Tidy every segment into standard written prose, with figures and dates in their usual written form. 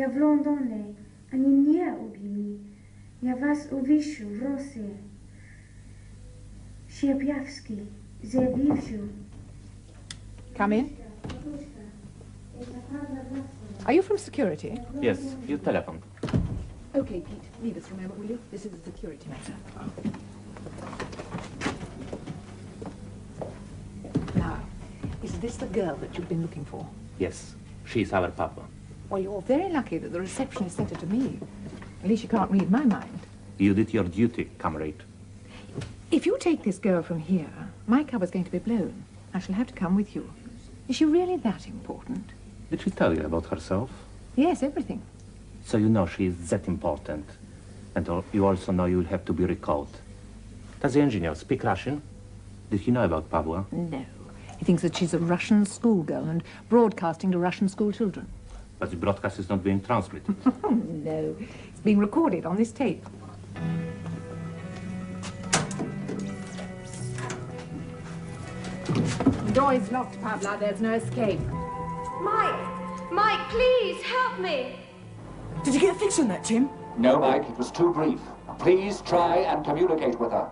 Ja w Londonie, ani nie ubili. Ja was uwiszę w Rosji. Sierpiawski, zjawiwsiu. Come in. Are you from security? Yes, you telephoned. Okay, Pete, leave us for a moment, will you? This is a security matter. Now, is this the girl that you've been looking for? Yes, she's our Pavla. Well, you're very lucky that the receptionist sent her to me. At least she can't read my mind. You did your duty, comrade. If you take this girl from here, my cover's going to be blown. I shall have to come with you. Is she really that important? Did she tell you about herself? Yes, everything. So you know she is that important. And you also know you'll have to be recalled. Does the engineer speak Russian? Did he know about Pavla? No. He thinks that she's a Russian schoolgirl and broadcasting to Russian school children. But the broadcast is not being transmitted. No. It's being recorded on this tape. The door is locked, Pavla. There's no escape. Mike, please, help me. Did you get a fix on that, Tim? No, Mike, it was too brief. Please try and communicate with her.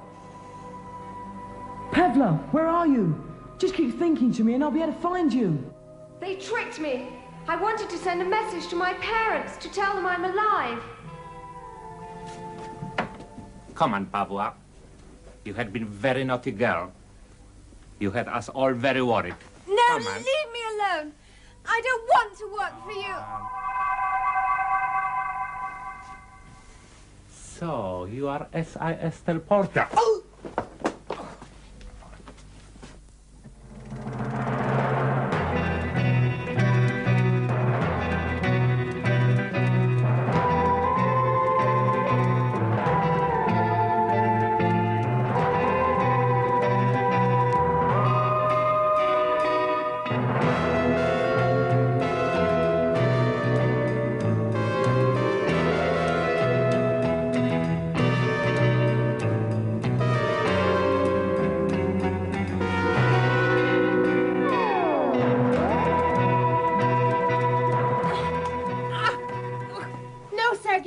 Pavla, where are you? Just keep thinking to me and I'll be able to find you. They tricked me. I wanted to send a message to my parents to tell them I'm alive. Come on, Pavla. You had been a very naughty girl. You had us all very worried. No, leave me alone. I don't want to work for you. So, you are SIS teleporter. Oh!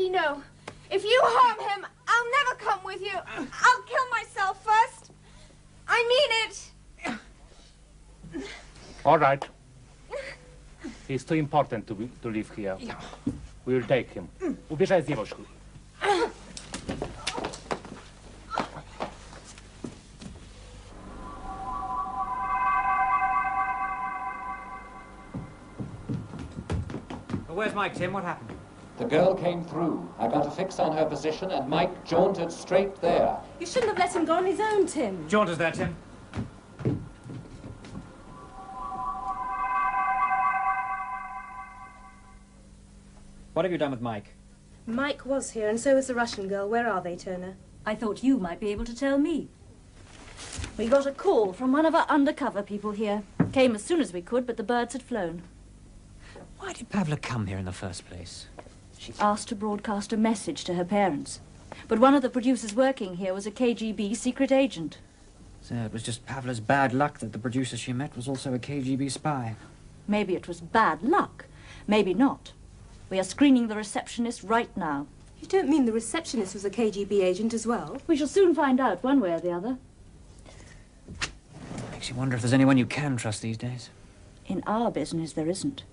No. If you harm him, I'll never come with you. I'll kill myself first. I mean it. All right. He's too important to live here. We'll take him. Ubierzaj z nieboszku. Where's Mike, Tim? What happened? The girl came through. I got a fix on her position, and Mike jaunted straight there. You shouldn't have let him go on his own, Tim. Jaunters there, Tim. What have you done with Mike? Mike was here, and so was the Russian girl. Where are they, Turner? I thought you might be able to tell me. We got a call from one of our undercover people here. Came as soon as we could, but the birds had flown. Why did Pavla come here in the first place? She asked to broadcast a message to her parents. But one of the producers working here was a KGB secret agent. So it was just Pavla's bad luck that the producer she met was also a KGB spy. Maybe it was bad luck. Maybe not. We are screening the receptionist right now. You don't mean the receptionist was a KGB agent as well? We shall soon find out one way or the other. Makes you wonder if there's anyone you can trust these days. In our business, there isn't.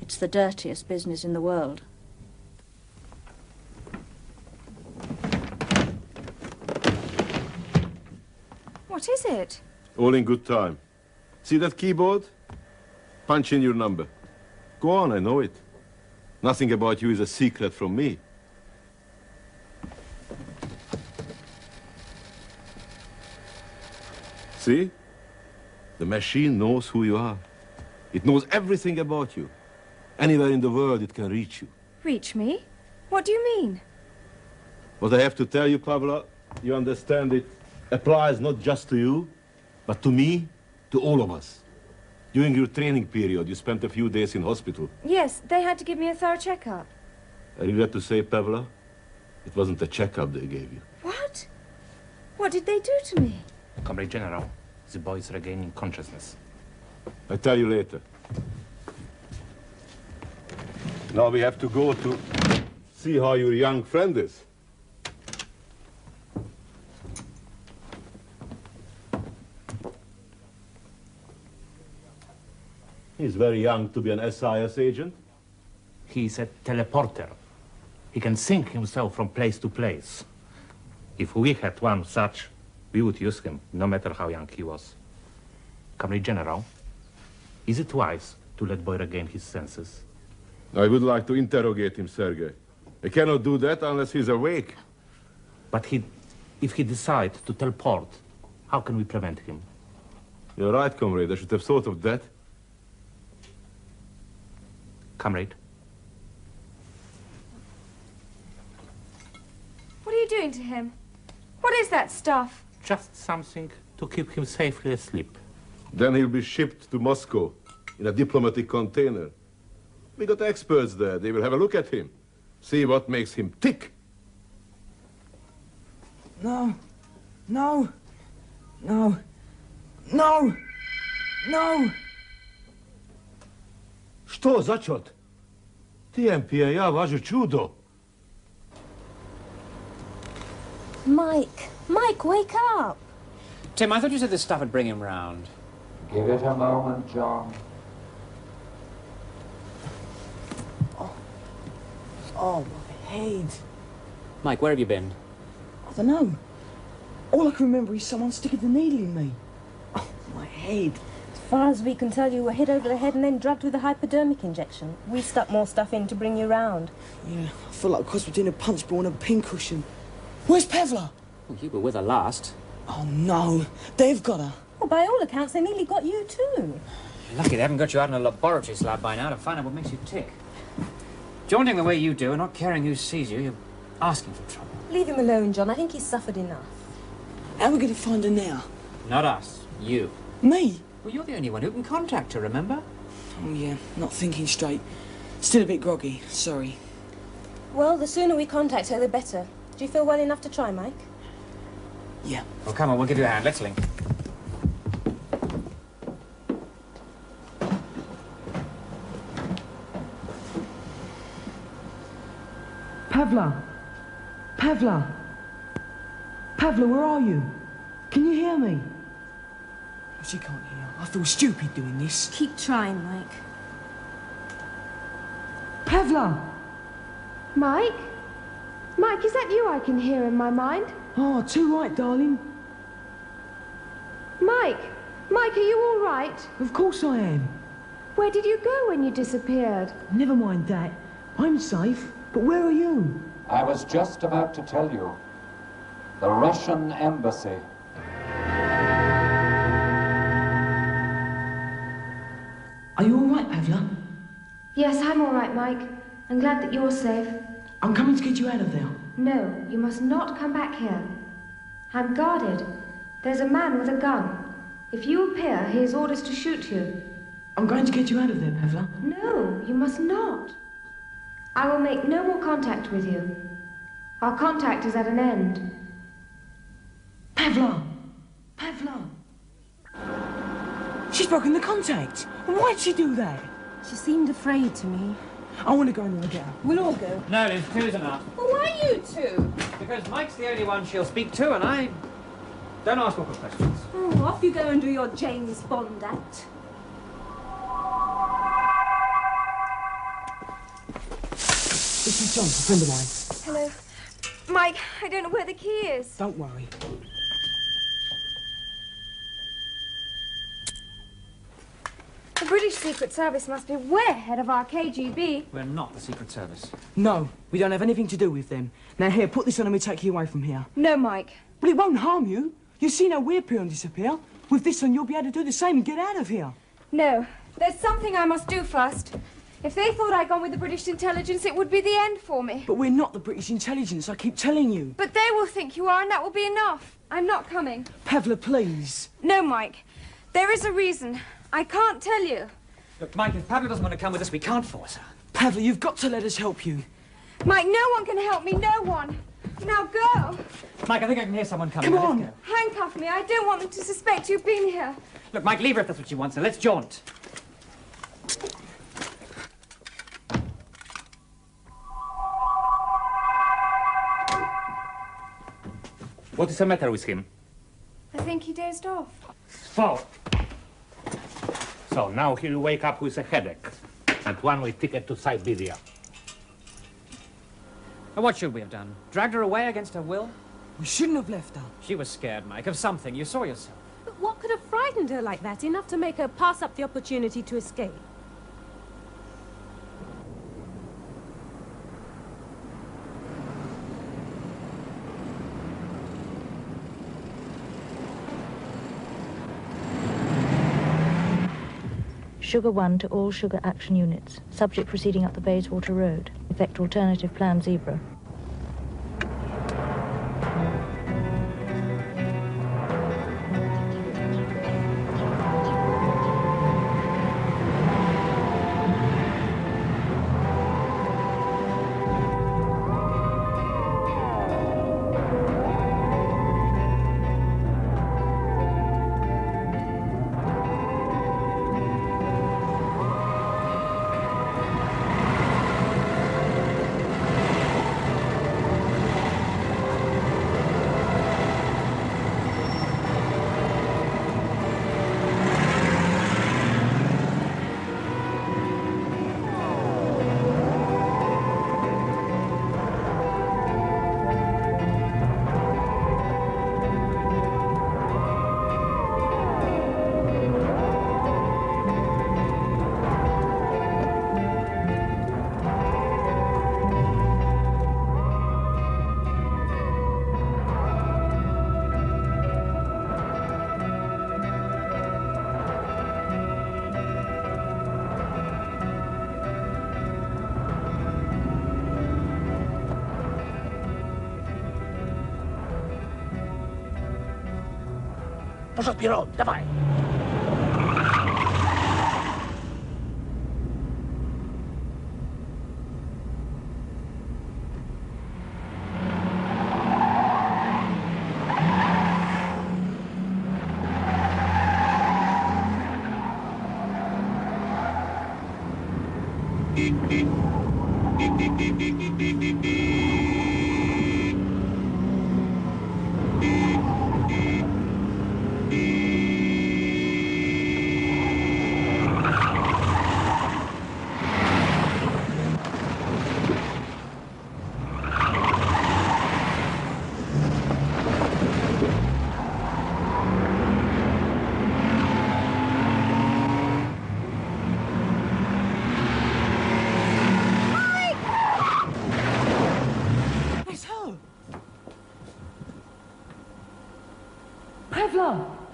It's the dirtiest business in the world. What is it? All in good time. See that keyboard? Punch in your number. Go on, I know it. Nothing about you is a secret from me. See? The machine knows who you are. It knows everything about you. Anywhere in the world it can reach you. Reach me? What do you mean? What I have to tell you, Pavla, you understand it applies not just to you, but to me, to all of us. During your training period, you spent a few days in hospital. Yes, they had to give me a thorough checkup. I regret to say, Pavla, it wasn't a checkup they gave you. What? What did they do to me? Comrade General, the boy is regaining consciousness. I'll tell you later. Now we have to go to see how your young friend is. He's very young to be an SIS agent. He's a teleporter. He can sync himself from place to place. If we had one such, we would use him, no matter how young he was. Comrade General, is it wise to let boy regain his senses? I would like to interrogate him, Sergei. I cannot do that unless he's awake. But if he decides to teleport, how can we prevent him? You're right, comrade. I should have thought of that. Comrade? What are you doing to him? What is that stuff? Just something to keep him safely asleep. Then he'll be shipped to Moscow in a diplomatic container. We got experts there. They will have a look at him. See what makes him tick. No. No. No. No. No. Što, začot? TMP, ja važu čudo. Mike! Mike, wake up! Tim, I thought you said this stuff would bring him round. Give it a moment, John. Oh, my head. Mike, where have you been? I don't know. All I can remember is someone sticking the needle in me. Oh, my head. As far as we can tell, you were hit over the head and then drugged with a hypodermic injection. We stuck more stuff in to bring you round. Yeah, I feel like because we're doing a punch ball on a pincushion. Where's Pavla? Well, you were with her last. Oh, no. They've got her. Well, by all accounts, they nearly got you too. Lucky they haven't got you out in a laboratory slab by now to find out what makes you tick. Jaunting the way you do and not caring who sees you, you're asking for trouble. Leave him alone, John. I think he's suffered enough. How are we going to find her now? Not us. You. Me? Well, you're the only one who can contact her, remember? Oh, yeah. Not thinking straight. Still a bit groggy. Sorry. Well, the sooner we contact her, the better. Do you feel well enough to try, Mike? Yeah. Well, come on, we'll give you a hand. Let's link. Pavla! Pavla! Pavla, where are you? Can you hear me? She can't hear. I feel stupid doing this. Keep trying, Mike. Pavla! Mike? Mike, is that you I can hear in my mind? Oh, too right, darling. Mike! Mike, are you all right? Of course I am. Where did you go when you disappeared? Never mind that. I'm safe. But where are you? I was just about to tell you. The Russian embassy. Are you all right, Pavla? Yes, I'm all right, Mike. I'm glad that you're safe. I'm coming to get you out of there. No, you must not come back here. I'm guarded. There's a man with a gun. If you appear, he has orders to shoot you. I'm going to get you out of there, Pavla. No, you must not. I will make no more contact with you. Our contact is at an end. Pavla! Pavla! She's broken the contact. Why'd she do that? She seemed afraid to me. I want to go in there and get her. We'll all go. No, Liz, two's enough. Well, why you two? Because Mike's the only one she'll speak to, and I don't ask awkward questions. Oh, off you go and do your James Bond act. This is John, a friend of mine. Hello. Mike, I don't know where the key is. Don't worry. The British Secret Service must be way ahead of our KGB. We're not the Secret Service. No, we don't have anything to do with them. Now here, put this on and we take you away from here. No, Mike. But it won't harm you. You see how we appear and disappear. With this on, you'll be able to do the same and get out of here. No. There's something I must do first. If they thought I'd gone with the British intelligence, it would be the end for me. But we're not the British intelligence, I keep telling you. But they will think you are, and that will be enough. I'm not coming. Pavla, please. No, Mike. There is a reason. I can't tell you. Look, Mike, if Pavla doesn't want to come with us, we can't force her. Pavla, you've got to let us help you. Mike, no one can help me, no one. Now go. Mike, I think I can hear someone coming. Come Now, on. let's go. Handcuff me. I don't want them to suspect you've been here. Look, Mike, leave her if that's what she wants, so let's jaunt. What is the matter with him? I think he dozed off. So now he'll wake up with a headache and one-way ticket to Siberia. Now, what should we have done? Dragged her away against her will? We shouldn't have left her. She was scared, Mike, of something. You saw yourself. But what could have frightened her like that, enough to make her pass up the opportunity to escape? Sugar 1 to all sugar action units. Subject proceeding up the Bayswater Road. Effect alternative plan zebra. Proszę Piro, dawaj!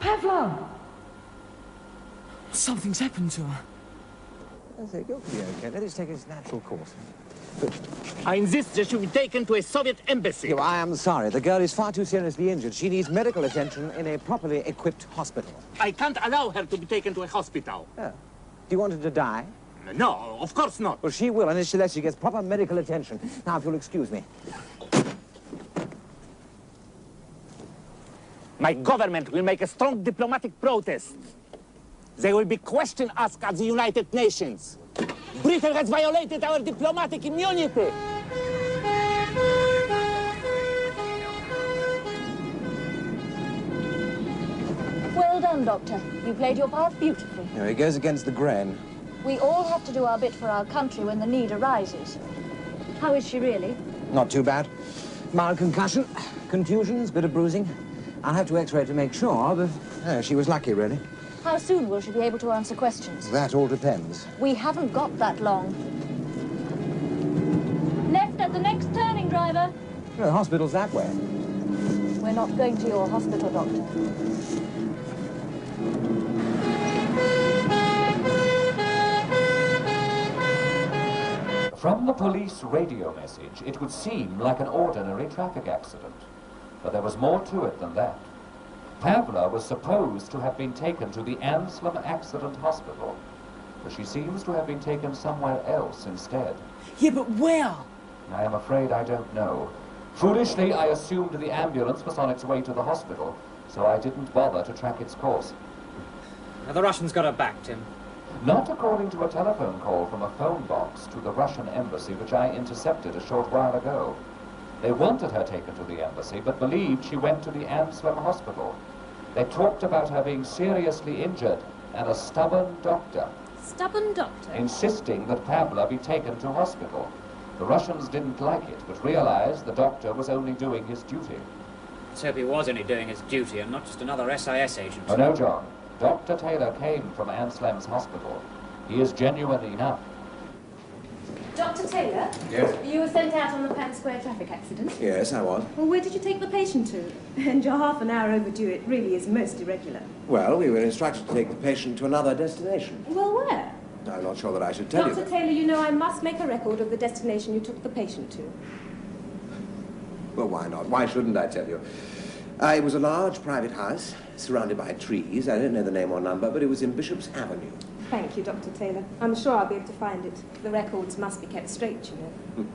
Pavla! Something's happened to her. That's it. You'll be okay. Let it take its natural course. I insist that she be taken to a Soviet embassy. I am sorry. The girl is far too seriously injured. She needs medical attention in a properly equipped hospital. I can't allow her to be taken to a hospital. Oh. Do you want her to die? No, of course not. Well, she will, unless she gets proper medical attention. Now, if you'll excuse me. My government will make a strong diplomatic protest. They will be questioning us at the United Nations. Britain has violated our diplomatic immunity. Well done, Doctor. You played your part beautifully. No, it goes against the grain. We all have to do our bit for our country when the need arises. How is she really? Not too bad. Mild concussion, contusions, bit of bruising. I'll have to x-ray to make sure, but she was lucky, really. How soon will she be able to answer questions? That all depends. We haven't got that long. Left at the next turning, driver. The hospital's that way. We're not going to your hospital, Doctor. From the police radio message, it would seem like an ordinary traffic accident. But there was more to it than that. Pavla was supposed to have been taken to the Anselm Accident Hospital, but she seems to have been taken somewhere else instead. Yeah, but where? I am afraid I don't know. Foolishly, I assumed the ambulance was on its way to the hospital, so I didn't bother to track its course. Now, the Russians got her back, Tim. Not according to a telephone call from a phone box to the Russian embassy, which I intercepted a short while ago. They wanted her taken to the embassy, but believed she went to the Anselm hospital. They talked about her being seriously injured, and a stubborn doctor. Stubborn doctor? Insisting that Pavla be taken to hospital. The Russians didn't like it, but realized the doctor was only doing his duty. Let's hope he was only doing his duty and not just another SIS agent. Oh, no, John. Dr. Taylor came from Anselm's hospital. He is genuine enough. Dr. Taylor? Yes? You were sent out on the Penn Square traffic accident? Yes, I was. Well, where did you take the patient to? And you're half an hour overdue. It really is most irregular. Well, we were instructed to take the patient to another destination. Well, where? I'm not sure that I should tell you Dr. that. Taylor, you know I must make a record of the destination you took the patient to. Well, why not? Why shouldn't I tell you? It was a large private house, surrounded by trees. I don't know the name or number, but it was in Bishop's Avenue. Thank you, Dr. Taylor. I'm sure I'll be able to find it. The records must be kept straight, you know.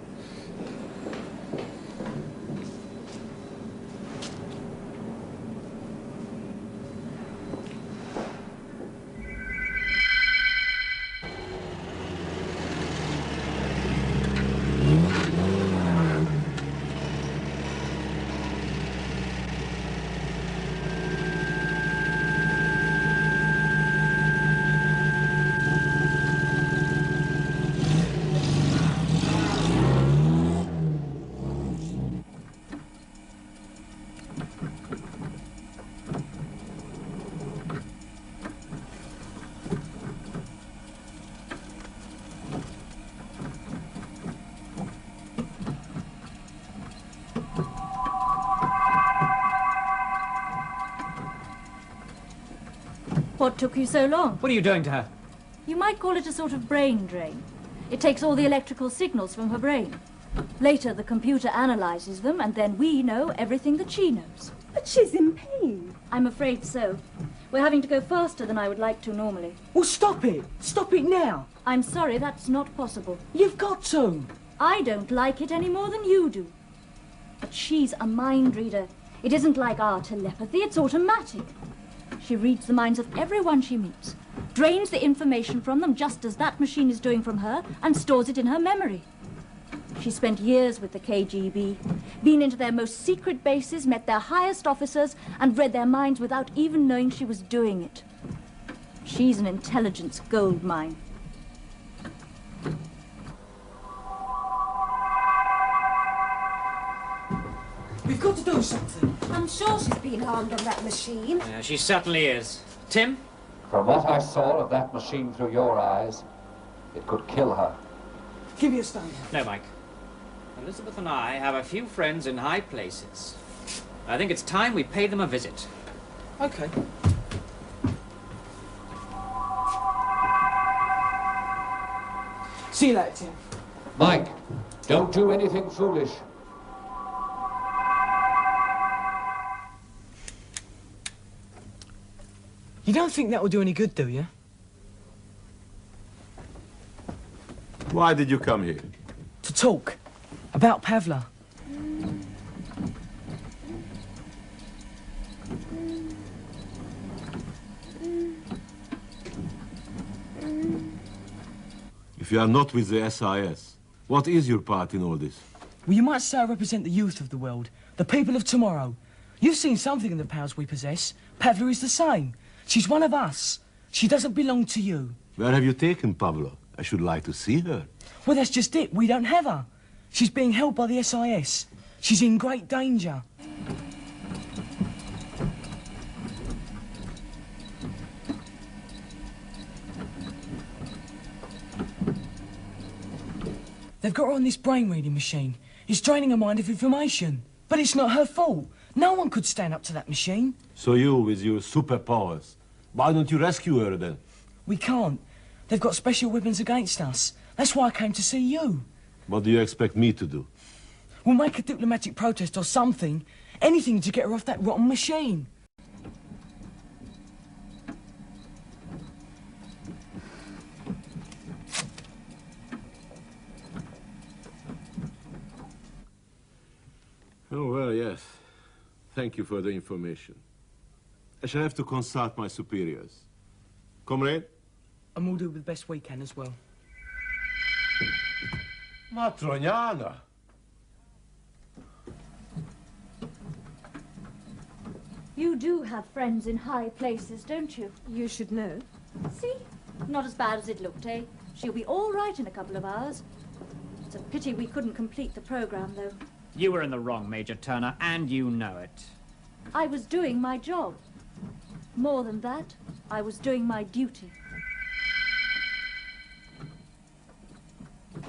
What took you so long? What are you doing to her? You might call it a sort of brain drain. It takes all the electrical signals from her brain. Later, the computer analyzes them, and then we know everything that she knows. But she's in pain. I'm afraid so. We're having to go faster than I would like to normally. Well, stop it! Stop it now! I'm sorry, that's not possible. You've got to! I don't like it any more than you do. But she's a mind reader. It isn't like our telepathy, it's automatic. She reads the minds of everyone she meets, drains the information from them just as that machine is doing from her, and stores it in her memory. She spent years with the KGB, been into their most secret bases, met their highest officers, and read their minds without even knowing she was doing it. She's an intelligence goldmine. We've got to do something. I'm sure she's been harmed on that machine. Yeah, she certainly is. Tim? From what I saw of that machine through your eyes, it could kill her. Give me a stand. No, Mike. Elizabeth and I have a few friends in high places. I think it's time we pay them a visit. Okay. See you later, Tim. Mike, don't do anything foolish. You don't think that will do any good, do you? Why did you come here? To talk about Pavla. If you are not with the SIS, what is your part in all this? Well, you might say I represent the youth of the world, the people of tomorrow. You've seen something in the powers we possess. Pavla is the same. She's one of us. She doesn't belong to you. Where have you taken Pavla? I should like to see her. Well, that's just it. We don't have her. She's being held by the SIS. She's in great danger. They've got her on this brain-reading machine. It's draining her mind of information. But it's not her fault. No one could stand up to that machine. So you, with your superpowers, why don't you rescue her then? We can't. They've got special weapons against us. That's why I came to see you. What do you expect me to do? We'll make a diplomatic protest or something. Anything to get her off that rotten machine. Oh, well, yes. Thank you for the information. I shall have to consult my superiors. Comrade? And we'll do the best we can as well. Matroniana! You do have friends in high places, don't you? You should know. See? Not as bad as it looked, eh? She'll be all right in a couple of hours. It's a pity we couldn't complete the program, though. You were in the wrong, Major Turner, and you know it. I was doing my job. More than that, I was doing my duty.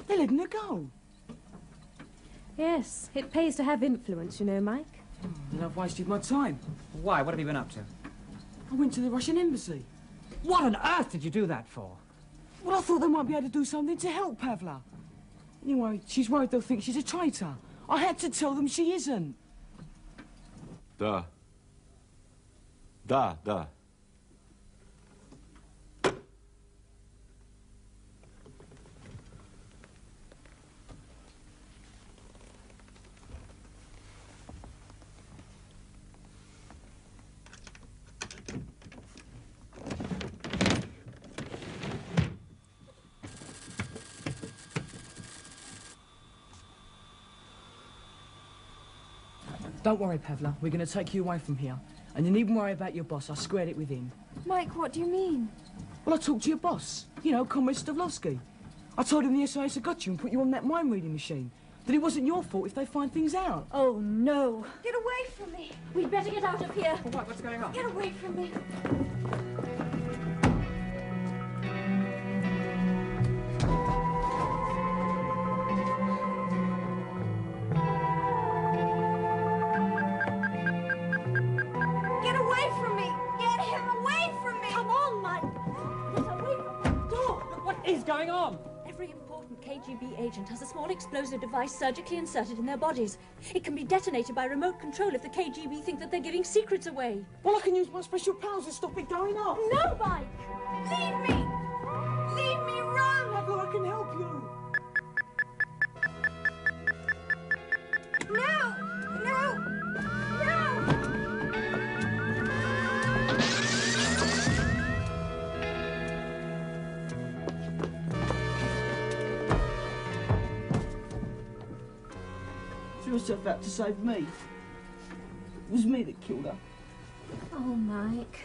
They're letting her go. Yes, it pays to have influence, you know, Mike. Then I've wasted my time. Why? What have you been up to? I went to the Russian embassy. What on earth did you do that for? Well, I thought they might be able to do something to help Pavla. Anyway, she's worried they'll think she's a traitor. I had to tell them she isn't. Da. Don't worry, Pavla. We're going to take you away from here. And you needn't worry about your boss. I squared it with him. Mike, what do you mean? Well, I talked to your boss. You know, Comrade Stavlovsky. I told him the SAS had got you and put you on that mind-reading machine. That it wasn't your fault if they find things out. Oh, no. Get away from me. We'd better get out of here. What's going on? Get away from me. Get away from me. Get him away from me. Come on, Mike. Get away from the door. What is going on? Every important KGB agent has a small explosive device surgically inserted in their bodies. It can be detonated by remote control if the KGB think that they're giving secrets away. Well, I can use my special powers to stop it going off. No, Mike! Leave me. Leave me, run. Pavla, I can help you. No. No. No. Threw herself out to save me. It was me that killed her. Oh, Mike.